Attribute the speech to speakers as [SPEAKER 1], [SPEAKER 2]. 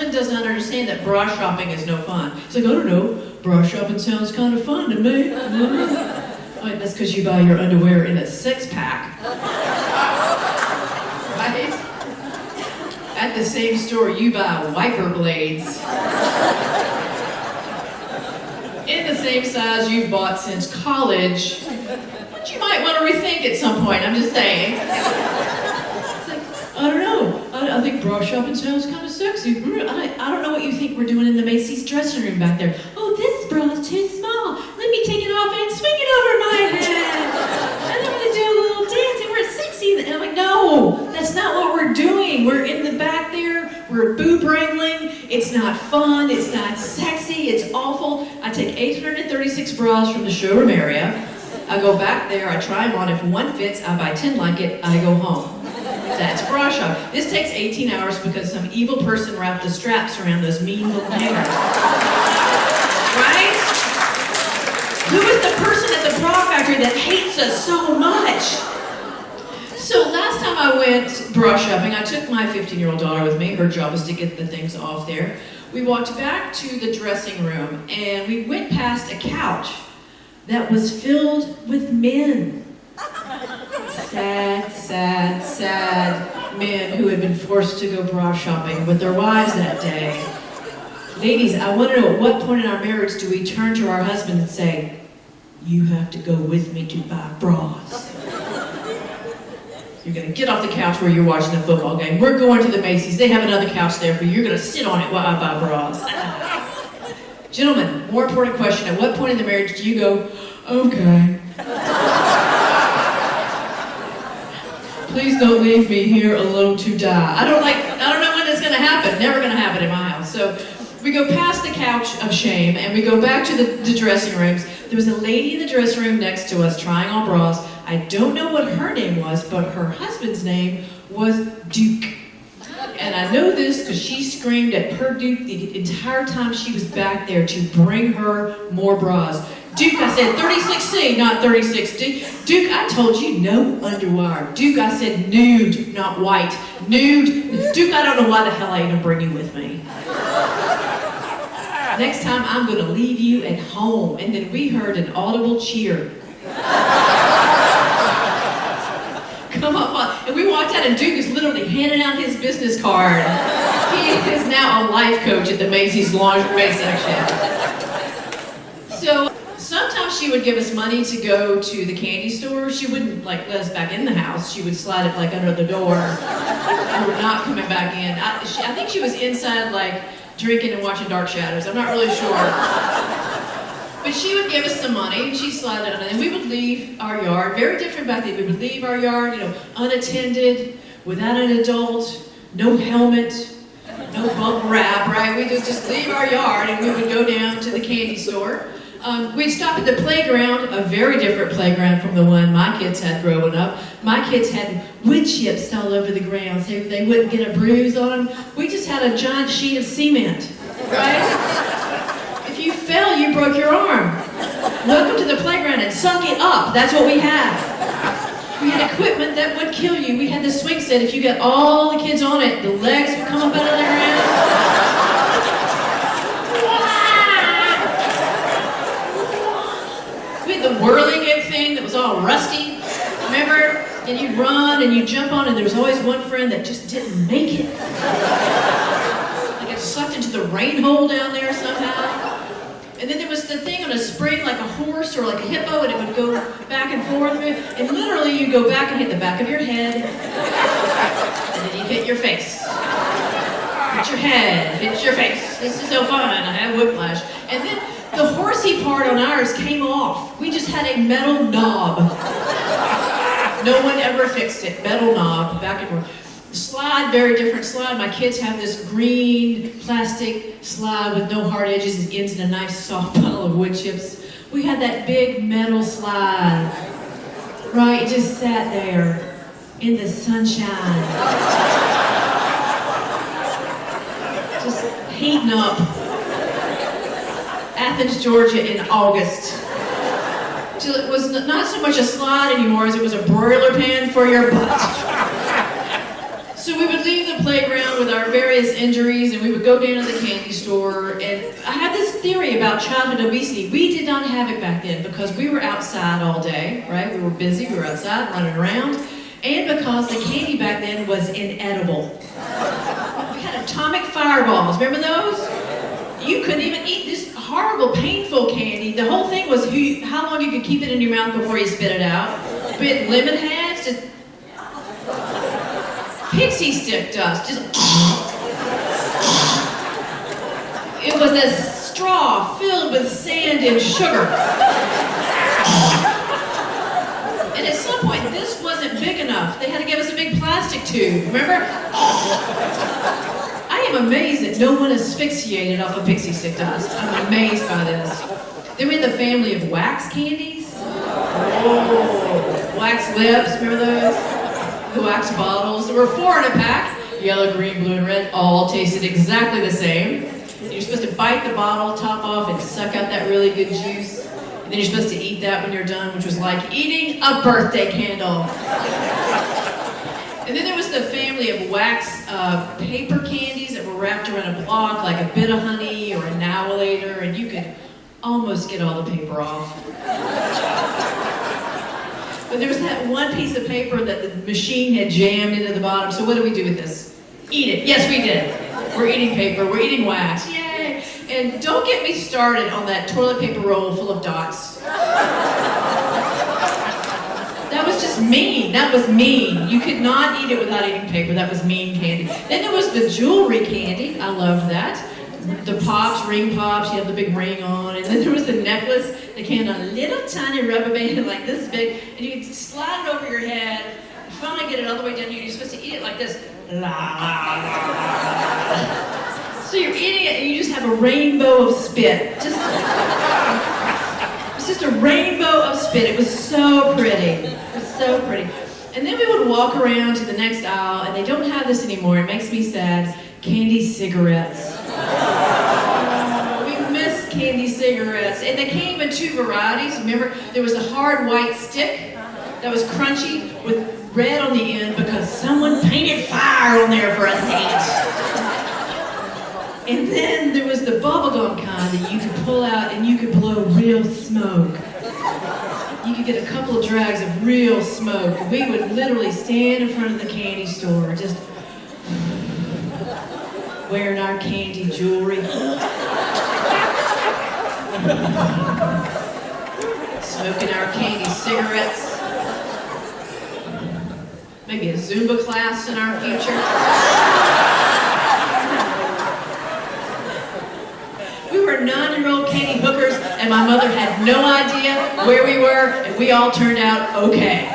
[SPEAKER 1] husband does not understand that bra shopping is no fun. He's like, I don't know, bra shopping sounds kind of fun to me. Like, that's because you buy your underwear in a six-pack. Right? At the same store, you buy wiper blades. In the same size you've bought since college. But you might want to rethink at some point, I'm just saying. It's like, I don't know. I think bra shopping sounds kind of sexy. I don't know what you think we're doing in the Macy's dressing room back there. Oh, this bra is too small. Let me take it off and swing it over my head. And I'm going to do a little dance and we're sexy. And I'm like, no, that's not what we're doing. We're in the back there. We're boob wrangling. It's not fun. It's not sexy. It's awful. I take 836 bras from the showroom area. I go back there. I try them on. If one fits, I buy 10 like it. I go home. That's bra shop. This takes 18 hours because some evil person wrapped the straps around those mean little hangers. Right? Who is the person at the bra factory that hates us so much? So last time I went bra shopping, I took my 15-year-old daughter with me. Her job was to get the things off there. We walked back to the dressing room and we went past a couch that was filled with men. Sad, sad, sad men who had been forced to go bra shopping with their wives that day. Ladies, I want to know, at what point in our marriage do we turn to our husband and say, you have to go with me to buy bras? You're going to get off the couch where you're watching the football game. We're going to the Macy's. They have another couch there for you. You're going to sit on it while I buy bras. Gentlemen, more important question. At what point in the marriage do you go, okay. Please don't leave me here alone to die. I don't know when it's going to happen. Never going to happen in my house. So we go past the couch of shame and we go back to the dressing rooms. There was a lady in the dressing room next to us trying on bras. I don't know what her name was, but her husband's name was Duke. And I know this because she screamed at her Duke the entire time she was back there to bring her more bras. Duke, I said 36C, not 36D. Duke, I told you no underwire. Duke, I said nude, not white. Nude. Duke, I don't know why the hell I even bring you with me. Next time, I'm going to leave you at home. And then we heard an audible cheer. Come on. And we walked out and Duke is literally handing out his business card. He is now a life coach at the Macy's lingerie section. So sometimes she would give us money to go to the candy store. She wouldn't let us back in the house. She would slide it under the door. We were not coming back in. I think she was inside drinking and watching Dark Shadows. I'm not really sure. But she would give us some money, and she'd slide it on, and we would leave our yard. Very different back then. We would leave our yard, unattended, without an adult, no helmet, no bump wrap, right? We just leave our yard, and we would go down to the candy store. We'd stop at the playground, a very different playground from the one my kids had growing up. My kids had wood chips all over the ground so they wouldn't get a bruise on them. We just had a giant sheet of cement, right? If you fell, you broke your arm. Welcome to the playground and suck it up. That's what we had. We had equipment that would kill you. We had the swing set. If you got all the kids on it, the legs would come up out of their hands. The whirligig thing that was all rusty, remember? And you'd run and you'd jump on and there was always one friend that just didn't make it. Like it sucked into the rain hole down there somehow. And then there was the thing on a spring like a horse or like a hippo and it would go back and forth. And literally you'd go back and hit the back of your head. And then you'd hit your face. Hit your head, hit your face. This is so fun, I have whiplash. And then the horsey part on ours came off. We just had a metal knob. No one ever fixed it. Metal knob, back and forth. Slide, very different slide. My kids have this green plastic slide with no hard edges and ends in a nice soft pile of wood chips. We had that big metal slide. Right, it just sat there in the sunshine. Just heating up. Athens, Georgia in August. Till it was not so much a slide anymore as it was a broiler pan for your butt. So we would leave the playground with our various injuries, and we would go down to the candy store, and I had this theory about childhood obesity. We did not have it back then because we were outside all day, right? We were busy, we were outside running around, and because the candy back then was inedible. We had atomic fireballs, remember those? You couldn't even eat this horrible, painful candy. The whole thing was how long you could keep it in your mouth before you spit it out. Bit lemon heads, just pixie stick dust, just. It was a straw filled with sand and sugar. And at some point, this wasn't big enough. They had to give us a big plastic tube, remember? I am amazed that no one asphyxiated off of pixie stick dust. I'm amazed by this. Then we had the family of wax candies. Oh, wax lips, remember those? The wax bottles. There were 4 in a pack. Yellow, green, blue, and red. All tasted exactly the same. You're supposed to bite the bottle top off and suck out that really good juice. And then you're supposed to eat that when you're done, which was like eating a birthday candle. And then there was the family of wax paper candies that were wrapped around a block, like a bit of honey or a Now-a-later, and you could almost get all the paper off. But there was that one piece of paper that the machine had jammed into the bottom, so what do we do with this? Eat it. Yes, we did. We're eating paper, we're eating wax, yay! And don't get me started on that toilet paper roll full of dots. That was just mean. That was mean. You could not eat it without eating paper. That was mean candy. Then there was the jewelry candy. I loved that. The pops, ring pops, you have the big ring on. And then there was the necklace that came on a little tiny rubber band like this big. And you could slide it over your head. And finally get it all the way down here. You're supposed to eat it like this. So you're eating it and you just have a rainbow of spit. It's just a rainbow of spit. It was so pretty. It was so pretty. And then we would walk around to the next aisle, and they don't have this anymore. It makes me sad. Candy cigarettes. We miss candy cigarettes. And they came in 2 varieties. Remember, there was a hard white stick that was crunchy with red on the end because someone painted fire on there for us to eat. And then there was the bubblegum kind that you could pull out and you could blow real smoke. You could get a couple of drags of real smoke. We would literally stand in front of the candy store just wearing our candy jewelry. Smoking our candy cigarettes. Maybe a Zumba class in our future. We were 9-year-old candy hookers, and my mother had no idea where we were, and we all turned out okay.